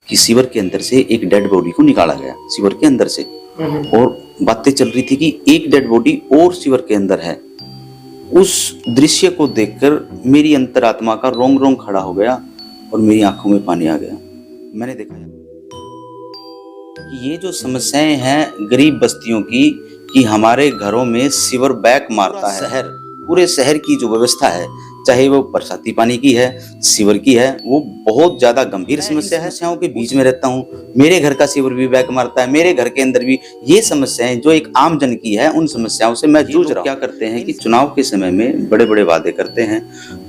कि सीवर के अंदर से एक डेड बॉडी को निकाला गया, सीवर के अंदर से, और बातें चल रही थी कि एक डेड बॉडी और सीवर के अंदर है। उस दृश्य को देखकर मेरी अंतरात्मा का रोंग रोंग खड़ा हो गया और मेरी आंखों में पानी आ गया। मैंने देखा कि ये जो समस्याएं हैं गरीब बस्तियों की, कि हमारे घरों में सीवर बैक मारता है, पूरे शहर की जो व्यवस्था है, चाहे वो बरसाती पानी की है, सीवर की है, वो बहुत ज्यादा गंभीर समस्या है। समस्याओं के बीच में रहता हूँ, मेरे घर का सीवर भी बैक मारता है, मेरे घर के अंदर भी ये समस्याएं जो एक आम जन की है, उन समस्याओं से मैं जूझ रहा हूँ। क्या करते हैं कि चुनाव के समय में बड़े बड़े वादे करते हैं,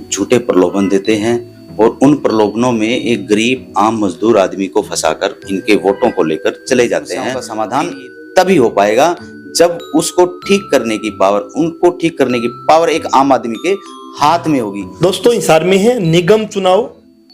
झूठे प्रलोभन देते हैं, और उन प्रलोभनों में एक गरीब आम मजदूर आदमी को फंसाकर इनके वोटों को लेकर चले जाते हैं। समाधान तभी हो पाएगा जब उसको ठीक करने की पावर, उनको ठीक करने की पावर एक आम आदमी के हाथ में होगी। दोस्तों, हिसार में है निगम चुनाव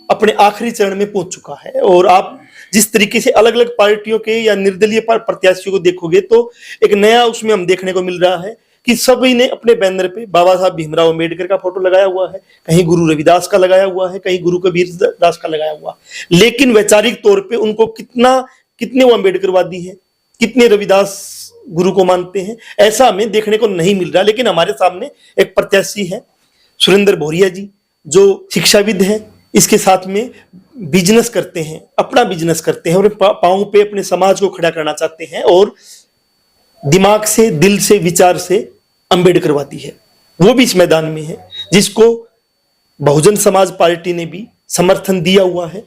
अपने आखिरी चरण में पहुंच चुका है, और आप जिस तरीके से अलग अलग पार्टियों के या निर्दलीय प्रत्याशियों को देखोगे तो एक नया उसमें हम देखने को मिल रहा है कि सभी ने अपने बैनर पे बाबा साहब भीमराव अम्बेडकर का फोटो लगाया हुआ है, कहीं गुरु रविदास का लगाया हुआ है, कहीं गुरु कबीर दास का लगाया हुआ है। लेकिन वैचारिक तौर पे उनको कितने वो अम्बेडकरवादी हैं, कितने रविदास गुरु को मानते हैं, ऐसा हमें देखने को नहीं मिल रहा। लेकिन हमारे सामने एक प्रत्याशी है सुरेंद्र भोरिया जी, जो शिक्षाविद हैं, इसके साथ में बिजनेस करते हैं, अपना बिजनेस करते हैं और पांव पे अपने समाज को खड़ा करना चाहते हैं, और दिमाग से, दिल से, विचार से अम्बेडकरवादी है। वो भी इस मैदान में है, जिसको बहुजन समाज पार्टी ने भी समर्थन दिया हुआ है।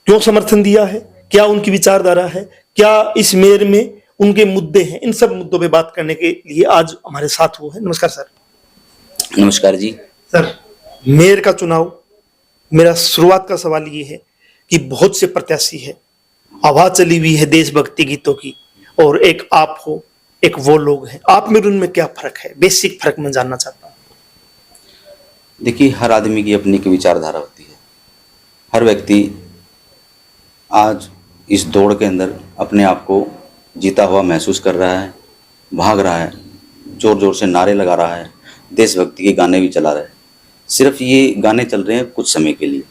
क्यों समर्थन दिया है, क्या उनकी विचारधारा है, क्या इस मेयर में उनके मुद्दे हैं, इन सब मुद्दों पे बात करने के लिए आज हमारे साथ वो है। नमस्कार सर। नमस्कार जी। सर, मेयर का चुनाव, मेरा शुरुआत का सवाल ये है कि बहुत से प्रत्याशी है, आवाज चली हुई है देशभक्ति गीतों की, और एक आप हो, एक वो लोग हैं, आप में उनमें क्या फर्क है? बेसिक फर्क मैं जानना चाहता हूँ। देखिए, हर आदमी की अपनी की विचारधारा होती है। हर व्यक्ति आज इस दौड़ के अंदर अपने आप को जीता हुआ महसूस कर रहा है, भाग रहा है, जोर जोर से नारे लगा रहा है, देशभक्ति के गाने भी चला रहा है। सिर्फ ये गाने चल रहे हैं कुछ समय के लिए।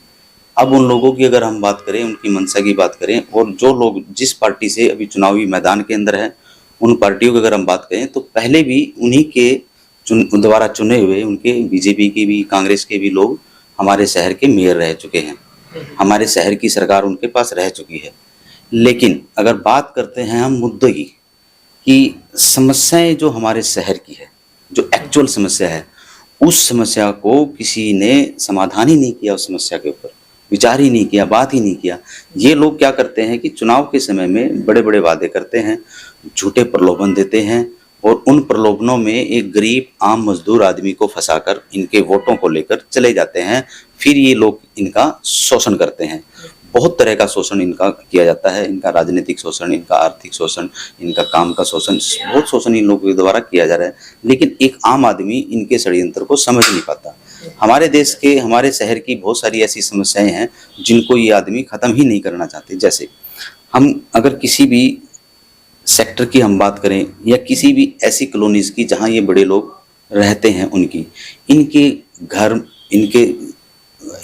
अब उन लोगों की अगर हम बात करें, उनकी मंशा की बात करें, और जो लोग जिस पार्टी से अभी चुनावी मैदान के अंदर है, उन पार्टियों की अगर हम बात करें तो पहले भी उन्हीं के द्वारा चुने हुए, उनके बीजेपी के भी, कांग्रेस के भी लोग हमारे शहर के मेयर रह चुके हैं, हमारे शहर की सरकार उनके पास रह चुकी है। लेकिन अगर बात करते हैं हम मुद्दों की, कि समस्याएं जो हमारे शहर की है, जो एक्चुअल समस्या है, उस समस्या को किसी ने समाधान ही नहीं किया, उस समस्या के ऊपर विचार ही नहीं किया, बात ही नहीं किया। ये लोग क्या करते हैं कि चुनाव के समय में बड़े बड़े वादे करते हैं, झूठे प्रलोभन देते हैं, और उन प्रलोभनों में एक गरीब आम मजदूर आदमी को फंसाकर इनके वोटों को लेकर चले जाते हैं। फिर ये लोग इनका शोषण करते हैं। बहुत तरह का शोषण इनका किया जाता है, इनका राजनीतिक शोषण, इनका आर्थिक शोषण, इनका काम का शोषण, बहुत शोषण इन लोगों के द्वारा किया जा रहा है। लेकिन एक आम आदमी इनके षड्यंत्र को समझ नहीं पाता। हमारे देश के, हमारे शहर की बहुत सारी ऐसी समस्याएं हैं जिनको ये आदमी खत्म ही नहीं करना चाहते। जैसे हम अगर किसी भी सेक्टर की हम बात करें, या किसी भी ऐसी कॉलोनीज की जहाँ ये बड़े लोग रहते हैं, इनके घर, इनके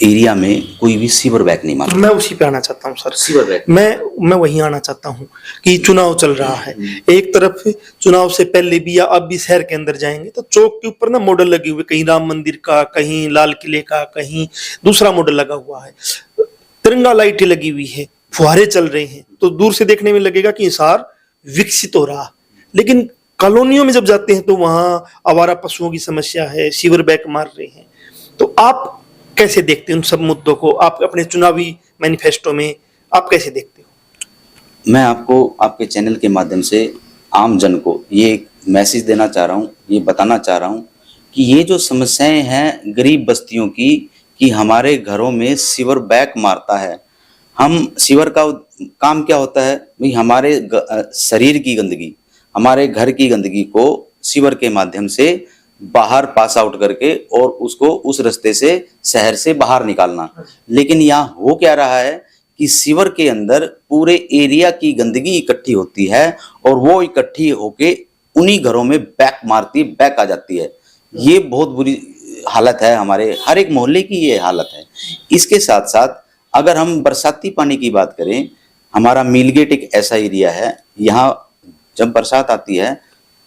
एरिया में कोई भी सीवर बैक नहीं मारता। मैं उसी पे आना चाहता हूँ सर। सीवर बैक मैं वहीं आना चाहता हूँ कि चुनाव चल रहा है, एक तरफ चुनाव से पहले भी या अब भी शहर के अंदर जाएंगे तो चौक के ऊपर ना मॉडल लगे हुए, कहीं राम मंदिर का, कहीं लाल किले का, कहीं दूसरा मॉडल लगा हुआ है, तिरंगा लाइटें लगी हुई है, फुहारे चल रहे हैं, तो दूर से देखने में लगेगा कि हिसार विकसित हो रहा। लेकिन कॉलोनियों में जब जाते हैं तो वहां आवारा पशुओं की समस्या है, सीवर बैक मार रहे हैं। तो आप कैसे देखते हैं उन सब मुद्दों को? आप अपने चुनावी मैनिफेस्टो में आप कैसे देखते हो? मैं आपको आपके चैनल के माध्यम से आम जन को ये एक मैसेज देना चाह रहा हूँ, ये बताना चाह रहा हूँ कि ये जो समस्याएं हैं गरीब बस्तियों की, कि हमारे घरों में सीवर बैक मारता है। हम सीवर का काम क्या होता है भाई, हमारे शरीर की गंदगी, हमारे घर की गंदगी को सीवर के माध्यम से बाहर पास आउट करके और उसको उस रास्ते से शहर से बाहर निकालना। लेकिन यहाँ हो क्या रहा है कि सीवर के अंदर पूरे एरिया की गंदगी इकट्ठी होती है, और वो इकट्ठी होके उन्हीं घरों में बैक मारती, बैक आ जाती है। ये बहुत बुरी हालत है, हमारे हर एक मोहल्ले की ये हालत है। इसके साथ साथ अगर हम बरसाती पानी की बात करें हमारा मीलगेट एक ऐसा एरिया है, यहाँ जब बरसात आती है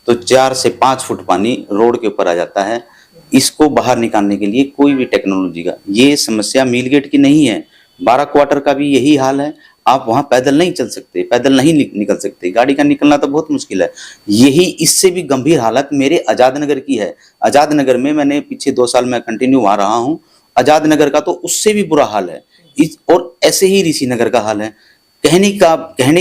तो 4 से 5 फुट पानी रोड के ऊपर आ जाता है। इसको बाहर निकालने के लिए कोई भी टेक्नोलॉजी का, ये समस्या मीलगेट की नहीं है, 12 क्वार्टर का भी यही हाल है। आप वहाँ पैदल नहीं चल सकते, पैदल नहीं निकल सकते, गाड़ी का निकलना तो बहुत मुश्किल है। यही इससे भी गंभीर हालत मेरे आज़ाद नगर की है। आज़ाद नगर में मैंने पिछले 2 साल में कंटिन्यू वहाँ रहा हूँ। आज़ाद नगर का तो उससे भी बुरा हाल है। और ऐसे ही ऋषि नगर का हाल है। कहने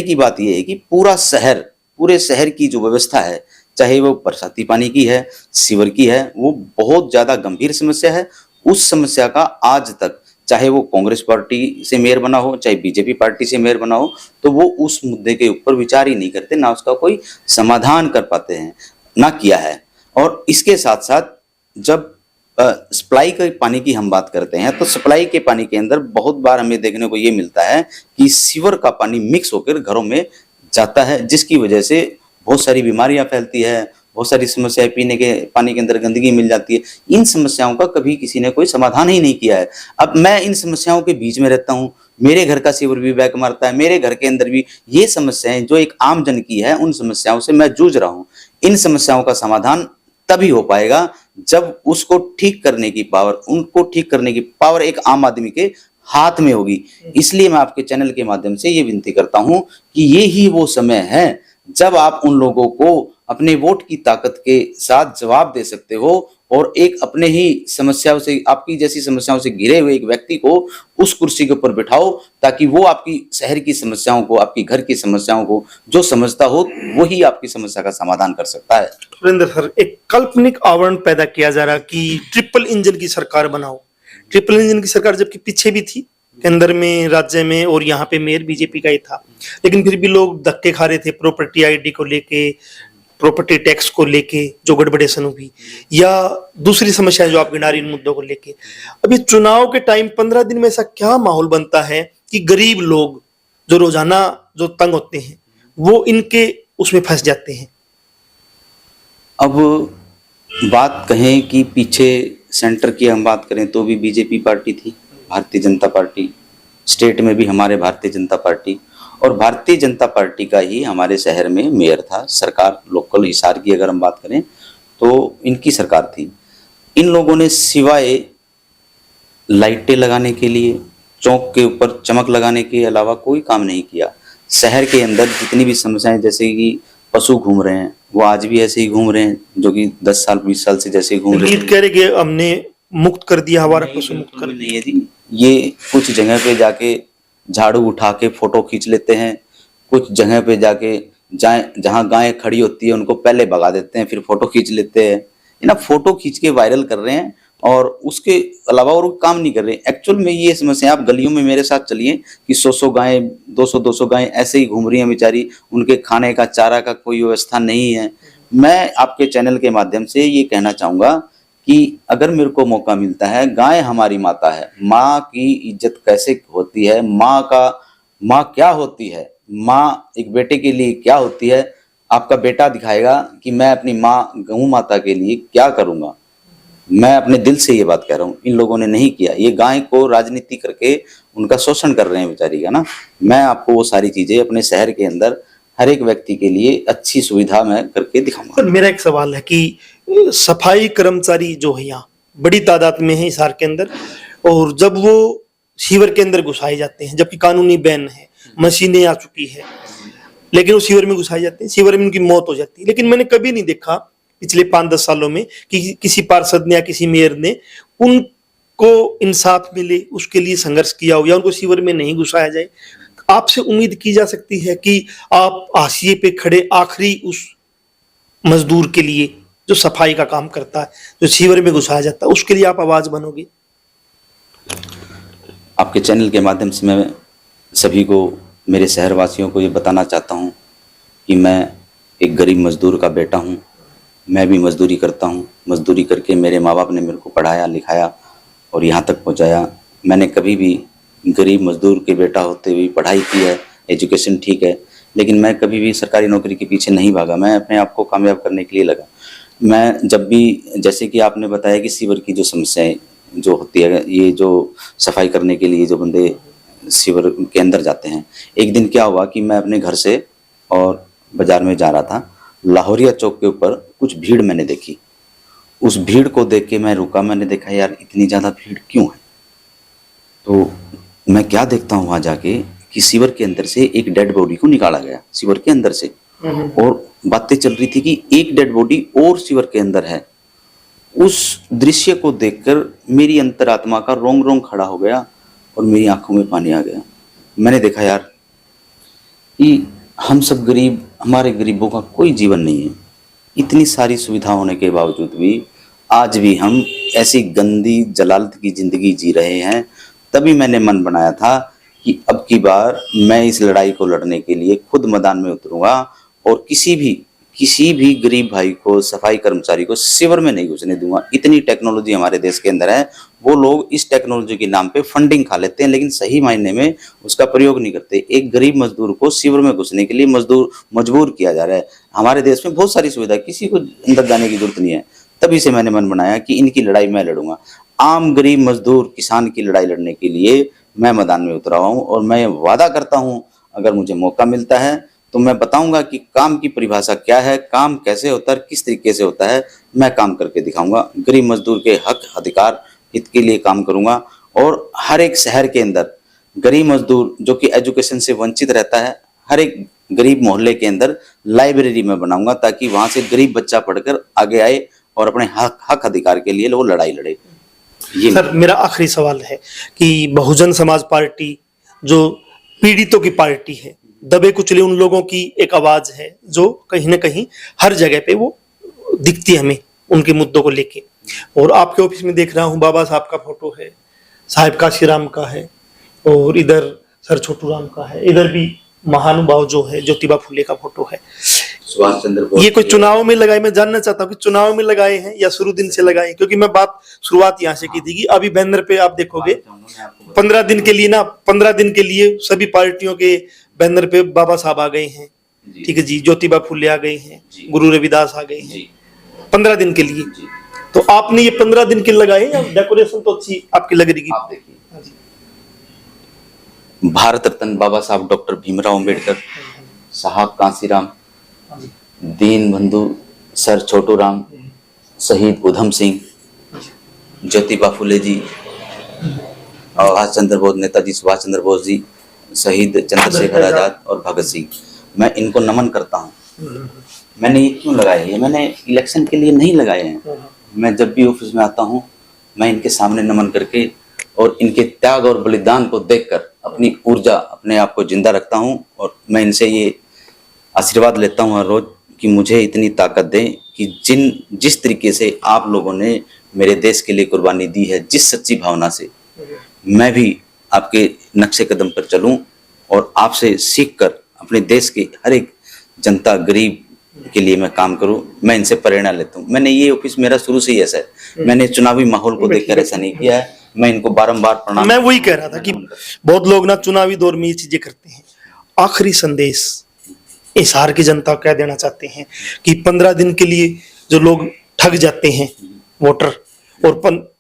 की बात यह है कि पूरे शहर की जो व्यवस्था है, चाहे वो बरसाती पानी की है, सीवर की है, वो बहुत ज़्यादा गंभीर समस्या है। उस समस्या का आज तक, चाहे वो कांग्रेस पार्टी से मेयर बना हो, चाहे बीजेपी पार्टी से मेयर बना हो, तो वो उस मुद्दे के ऊपर विचार ही नहीं करते, ना उसका कोई समाधान कर पाते हैं, ना किया है। और इसके साथ साथ जब सप्लाई के पानी की हम बात करते हैं, तो सप्लाई के पानी के अंदर बहुत बार हमें देखने को ये मिलता है कि सीवर का पानी मिक्स होकर घरों में जाता है, जिसकी वजह से बहुत सारी बीमारियां फैलती है, बहुत सारी समस्याएं, पीने के पानी के अंदर गंदगी मिल जाती है। इन समस्याओं का कभी किसी ने कोई समाधान ही नहीं किया है। अब मैं इन समस्याओं के बीच में रहता हूँ, मेरे घर का सीवर भी बैक मारता है, मेरे घर के अंदर भी ये समस्याएं जो एक आम जन की है, उन समस्याओं से मैं जूझ रहा हूँ। इन समस्याओं का समाधान तभी हो पाएगा जब उनको ठीक करने की पावर एक आम आदमी के हाथ में होगी। इसलिए मैं आपके चैनल के माध्यम से ये विनती करता हूं कि ये ही वो समय है जब आप उन लोगों को अपने वोट की ताकत के साथ जवाब दे सकते हो और एक अपने ही समस्याओं से, आपकी जैसी समस्याओं से घिरे हुए एक व्यक्ति को उस कुर्सी के ऊपर बिठाओ, ताकि वो आपकी शहर की समस्याओं को, आपकी घर की समस्याओं को जो समझता हो, वही आपकी समस्या का समाधान कर सकता है। सुरेंद्र सर, एक काल्पनिक आवरण पैदा किया जा रहा कि ट्रिपल इंजन की सरकार बनाओ। ट्रिपल इंजन की सरकार जबकि पीछे भी थी, केंद्र में, राज्य में, और यहाँ पे मेयर बीजेपी का ही था, लेकिन फिर भी लोग धक्के खा रहे थे प्रॉपर्टी आईडी को लेके, प्रॉपर्टी टैक्स को लेके जो गड़बड़ेशन हुई, या दूसरी समस्याएं जो आप गिना रही, इन मुद्दों को लेके। अभी चुनाव के टाइम 15 दिन में ऐसा क्या माहौल बनता है कि गरीब लोग जो रोजाना जो तंग होते हैं, वो इनके उसमें फंस जाते हैं? अब बात कहें कि पीछे सेंटर की हम बात करें तो भी बीजेपी पार्टी थी, भारतीय जनता पार्टी, स्टेट में भी हमारे भारतीय जनता पार्टी, और भारतीय जनता पार्टी का ही हमारे शहर में मेयर था। सरकार लोकल हिसार की अगर हम बात करें तो इनकी सरकार थी। इन लोगों ने सिवाय लाइटें लगाने के लिए, चौक के ऊपर चमक लगाने के अलावा कोई काम नहीं किया। शहर के अंदर जितनी भी समस्याएं, जैसे कि पशु घूम रहे हैं, वो आज भी ऐसे ही घूम रहे हैं, जो कि 10 साल 20 साल से जैसे घूम रहे हैं। कह रहे कि हमने मुक्त कर दिया, हमारा पशु मुक्त कर नहीं है जी। ये कुछ जगह पे जाके झाड़ू उठा के फोटो खींच लेते हैं, कुछ जगह पे जाके जहाँ गायें खड़ी होती है उनको पहले भगा देते हैं, फिर फोटो खींच लेते हैं। ये ना फोटो खींच के वायरल कर रहे हैं और उसके अलावा और काम नहीं कर रहे। एक्चुअल में ये समस्या, आप गलियों में मेरे साथ चलिए कि 100 गायें, 200 गायें ऐसे ही घूम रही हैं बेचारी, उनके खाने का, चारा का कोई व्यवस्था नहीं है। मैं आपके चैनल के माध्यम से ये कहना चाहूँगा कि अगर मेरे को मौका मिलता है, गाय हमारी माता है, माँ की इज्जत कैसे होती है, माँ क्या होती है, माँ एक बेटे के लिए क्या होती है, आपका बेटा दिखाएगा कि मैं अपनी माँ गऊ माता के लिए क्या करूँगा। मैं अपने दिल से ये बात कह रहा हूँ, इन लोगों ने नहीं किया। ये गाय को राजनीति करके उनका शोषण कर रहे हैं बेचारी का ना। मैं आपको वो सारी चीजें अपने शहर के अंदर हर एक व्यक्ति के लिए अच्छी सुविधा मैं करके दिखाऊंगा। मेरा एक सवाल है कि सफाई कर्मचारी जो है यहाँ बड़ी तादाद में है हिसार के अंदर, और जब वो सीवर के अंदर घुसाए जाते हैं, जबकि कानूनी बैन है, मशीनें आ चुकी है, लेकिन वो सीवर में घुसाए जाते हैं, सीवर में उनकी मौत हो जाती है। लेकिन मैंने कभी नहीं देखा पिछले 5-10 सालों में कि किसी पार्षद ने या किसी मेयर ने उनको इंसाफ मिले उसके लिए संघर्ष किया हो, या उनको सीवर में नहीं घुसाया जाए। आपसे उम्मीद की जा सकती है कि आप हाशिए पे खड़े आखिरी उस मजदूर के लिए जो सफाई का काम करता है, जो सीवर में घुसाया जाता है, उसके लिए आप आवाज बनोगे? आपके चैनल के माध्यम से मैं सभी को, मेरे शहरवासियों को ये बताना चाहता हूँ कि मैं एक गरीब मजदूर का बेटा हूँ। मैं भी मजदूरी करता हूँ। मजदूरी करके मेरे माँ बाप ने मेरे को पढ़ाया लिखाया और यहाँ तक पहुँचाया। मैंने कभी भी गरीब मजदूर के बेटा होते हुए पढ़ाई की है, एजुकेशन ठीक है, लेकिन मैं कभी भी सरकारी नौकरी के पीछे नहीं भागा। मैं अपने आप को कामयाब करने के लिए लगा। मैं जब भी, जैसे कि आपने बताया कि सीवर की जो समस्याएं जो होती है, ये जो सफाई करने के लिए जो बंदे शिविर के अंदर जाते हैं। एक दिन क्या हुआ कि मैं अपने घर से और बाजार में जा रहा था, लाहौरिया चौक के ऊपर कुछ भीड़ मैंने देखी। उस भीड़ को देख के मैं रुका, मैंने देखा यार इतनी ज़्यादा भीड़ क्यों है। तो मैं क्या देखता हूँ वहाँ जाके कि शिविर के अंदर से एक डेड बॉडी को निकाला गया, शिविर के अंदर से, और बातें चल रही थी कि एक डेड बॉडी और शिविर के अंदर है। उस दृश्य को देखकर मेरी अंतरात्मा का रोंग रोंग खड़ा हो गया और मेरी आंखों में पानी आ गया। मैंने देखा यार कि हम सब गरीब, हमारे गरीबों का कोई जीवन नहीं है। इतनी सारी सुविधा होने के बावजूद भी आज भी हम ऐसी गंदी जलालत की ज़िंदगी जी रहे हैं। तभी मैंने मन बनाया था कि अब की बार मैं इस लड़ाई को लड़ने के लिए खुद मैदान में उतरूंगा और किसी भी गरीब भाई को, सफाई कर्मचारी को शिविर में नहीं घुसने दूंगा। इतनी टेक्नोलॉजी हमारे देश के अंदर है, वो लोग इस टेक्नोलॉजी के नाम पे फंडिंग खा लेते हैं, लेकिन सही मायने में उसका प्रयोग नहीं करते। एक गरीब मजदूर को शिविर में घुसने के लिए मजबूर किया जा रहा है। हमारे देश में बहुत सारी सुविधा, किसी को अंदर जाने की जरूरत नहीं है। तभी से मैंने मन बनाया कि इनकी लड़ाई मैं लड़ूंगा। आम गरीब मजदूर किसान की लड़ाई लड़ने के लिए मैं मैदान में उतरा हूँ और मैं वादा करता हूँ अगर मुझे मौका मिलता है तो मैं बताऊंगा कि काम की परिभाषा क्या है, काम कैसे होता है, किस तरीके से होता है। मैं काम करके दिखाऊंगा, गरीब मजदूर के हक अधिकार हित के लिए काम करूंगा। और हर एक शहर के अंदर गरीब मजदूर जो कि एजुकेशन से वंचित रहता है, हर एक गरीब मोहल्ले के अंदर लाइब्रेरी में बनाऊंगा ताकि वहां से गरीब बच्चा पढ़कर आगे आए और अपने हक अधिकार के लिए वो लड़ाई लड़े। ये सर मेरा आखिरी सवाल है कि बहुजन समाज पार्टी जो पीड़ितों की पार्टी है, दबे कुचले उन लोगों की एक आवाज है जो कहीं ना कहीं हर जगह पे वो दिखती है हमें उनके मुद्दों को लेके। और आपके ऑफिस में देख रहा हूँ बाबा साहब का फोटो है, साहिब काशीराम का है, और इधर सर छोटू राम का है, इधर भी महानुभाव जो है ज्योतिबा फुले का फोटो है। सुभाष चंद्र बोस। ये कोई चुनाव में लगाए? मैं जानना चाहता हूँ कि चुनाव में लगाए हैं या शुरू दिन से लगाए? क्योंकि मैं बात शुरुआत यहाँ से की थी कि अभी बैनर पे आप देखोगे 15 दिन के लिए 15 दिन के लिए सभी पार्टियों के बैनर पे बाबा साहब आ गए हैं, ठीक है जी, ज्योतिबा फुले आ गए हैं, गुरु रविदास आ गए हैं 15 दिन के लिए। तो आपने ये 15 दिन के लगाए या डेकोरेशन तो अच्छी आपकी लग रही? आप देखिए, भारत रत्न बाबा साहब डॉक्टर भीमराव अंबेडकर, साहब कांसीराम, दीन बंधु सर छोटू राम, शहीद उधम सिंह, ज्योतिबा फुले जी, सुभाष चंद्र बोस, नेताजी सुभाष चंद्र बोस जी, शहीद चंद्रशेखर आजाद और भगत सिंह, मैं इनको नमन करता हूँ। मैंने ये क्यों लगाए? ये मैंने इलेक्शन के लिए नहीं लगाए हैं। मैं जब भी ऑफिस में आता हूँ मैं इनके सामने नमन करके और इनके त्याग और बलिदान को देखकर अपनी ऊर्जा, अपने आप को जिंदा रखता हूँ। और मैं इनसे ये आशीर्वाद लेता हूँ हर रोज कि मुझे इतनी ताकत दें कि जिस तरीके से आप लोगों ने मेरे देश के लिए कुर्बानी दी है, जिस सच्ची भावना से, मैं भी आपके नक्शे कदम पर चलूं और आपसे सीखकर अपने देश के हर एक जनता, गरीब के लिए मैं काम करूं। मैं इनसे प्रेरणा लेता हूं। मैंने ये ऑफिस मेरा शुरू से ही ऐसा है, मैंने चुनावी माहौल को देखकर ऐसा नहीं किया है। मैं इनको बारंबार प्रणाम। मैं वही कह रहा था कि बहुत लोग ना चुनावी दौर में ये चीजें करते हैं। आखिरी संदेश इस हार की जनता को क्या देना चाहते हैं कि 15 दिन के लिए जो लोग ठग जाते हैं वोटर, और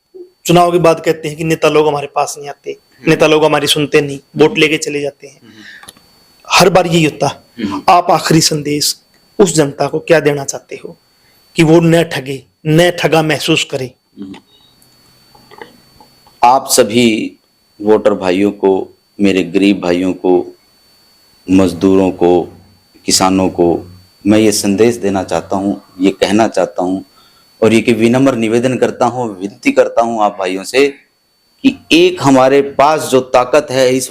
चुनाव के बाद कहते हैं कि नेता लोग हमारे पास नहीं आते, नेता लोग हमारी सुनते नहीं, वोट लेके चले जाते हैं, हर बार यही होता। आप आखिरी संदेश उस जनता को क्या देना चाहते हो कि वो न ठगे, न ठगा महसूस करे? आप सभी वोटर भाइयों को, मेरे गरीब भाइयों को, मजदूरों को, किसानों को मैं ये संदेश देना चाहता हूँ, ये कहना चाहता हूँ और ये कि विनम्र निवेदन करता हूँ, विनती करता हूँ आप भाइयों से कि एक हमारे पास जो ताकत है इस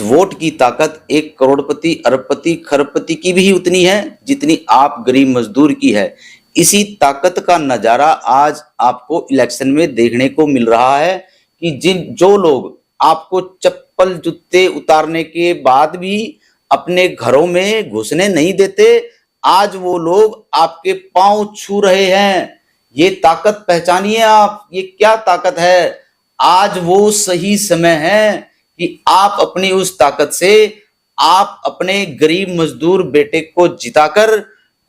वोट की ताकत एक करोड़पति, अरबपति, खरबपति की भी उतनी है जितनी आप गरीब मजदूर की है। इसी ताकत का नजारा आज आपको इलेक्शन में देखने को मिल रहा है कि जो लोग आपको चप्पल जूते उतारने के बाद भी अपने घरों में घुसने नहीं देते, आज वो लोग आपके पांव छू रहे हैं। ये ताकत पहचानिए आप, ये क्या ताकत है। आज वो सही समय है कि आप अपनी उस ताकत से आप अपने गरीब मजदूर बेटे को जिताकर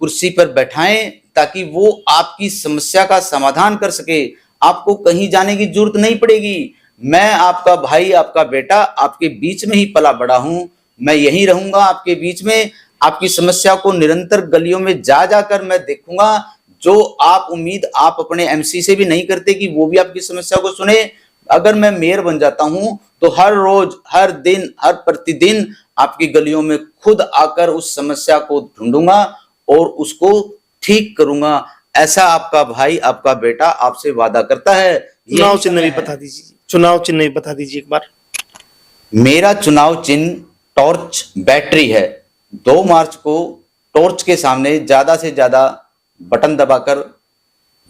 कुर्सी पर बैठाएं ताकि वो आपकी समस्या का समाधान कर सके। आपको कहीं जाने की जरूरत नहीं पड़ेगी। मैं आपका भाई, आपका बेटा, आपके बीच में ही पला बड़ा हूं। मैं यहीं रहूंगा आपके बीच में। आपकी समस्या को निरंतर गलियों में जा जाकर मैं देखूंगा। जो आप उम्मीद आप अपने एमसी से भी नहीं करते कि वो भी आपकी समस्या को सुने, अगर मैं मेयर बन जाता हूं तो हर रोज, हर दिन, हर प्रतिदिन आपकी गलियों में खुद आकर उस समस्या को ढूंढूंगा और उसको ठीक करूंगा। ऐसा आपका भाई, आपका बेटा आपसे वादा करता है। चुनाव यही चिन्ह भी समय है। बता दीजिए, चुनाव चिन्ह भी बता दीजिए एक बार। मेरा चुनाव चिन्ह टॉर्च बैटरी है। 2 मार्च को टॉर्च के सामने ज्यादा से ज्यादा बटन दबाकर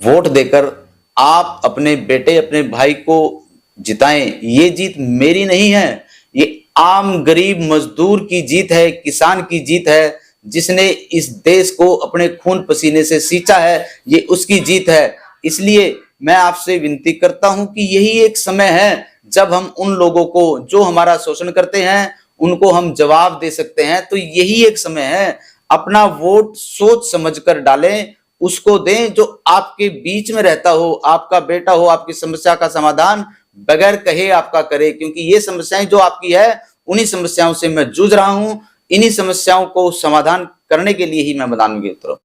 वोट देकर आप अपने बेटे, अपने भाई को जिताएं। ये जीत मेरी नहीं है, ये आम गरीब मजदूर की जीत है, किसान की जीत है। जिसने इस देश को अपने खून पसीने से सींचा है, ये उसकी जीत है। इसलिए मैं आपसे विनती करता हूं कि यही एक समय है जब हम उन लोगों को जो हमारा शोषण करते हैं उनको हम जवाब दे सकते हैं। तो यही एक समय है, अपना वोट सोच समझकर डालें, उसको दें जो आपके बीच में रहता हो, आपका बेटा हो, आपकी समस्या का समाधान बगैर कहे आपका करे। क्योंकि ये समस्याएं जो आपकी है, उन्हीं समस्याओं से मैं जूझ रहा हूं। इन्हीं समस्याओं को समाधान करने के लिए ही मैं मैदान में उतरा।